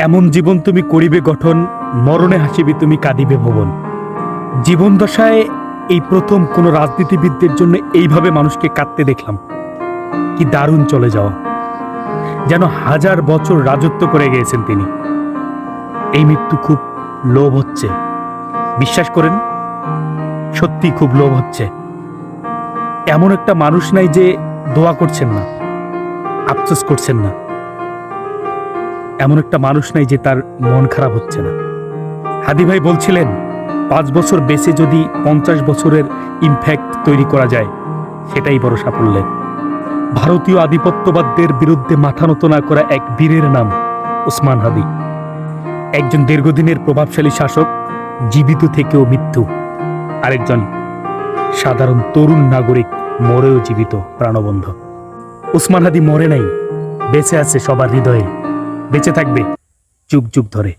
এমন জীবন তুমি করিবে গঠন, মরণে হাসিবে তুমি কাঁদিবে ভুবন। জীবন দশায় এই প্রথম কোনো রাজনীতিবিদদের জন্য এইভাবে মানুষকে কাঁদতে দেখলাম। কি দারুণ চলে যাওয়া, যেন হাজার বছর রাজত্ব করে গিয়েছেন তিনি। এই মৃত্যু খুব লোভ হচ্ছে, বিশ্বাস করেন, সত্যি খুব লোভ হচ্ছে। এমন একটা মানুষ নাই যে দোয়া করছেন না, আফসোস করছেন না। এমন একটা মানুষ নাই যে তার মন খারাপ হচ্ছে না। হাদি ভাই বলছিলেন 5 বছর বেঁচে যদি 50 বছরের ইমপ্যাক্ট তৈরি করা যায়, সেটাই বড় সাফল্য। ভারতীয় আধিপত্যবাদদের বিরুদ্ধে মাথা নত না করা এক বীরের নাম ওসমান হাদি। একজন দীর্ঘদিনের প্রভাবশালী শাসক, জীবিত থেকেও মৃত্যু। আরেকজন সাধারণ তরুণ নাগরিক, মরেও জীবিত, প্রাণবন্ধ। ওসমান হাদি মরে নাই, বেঁচে আছে সবার হৃদয়ে, বেঁচে থাকবে যুগ যুগ ধরে।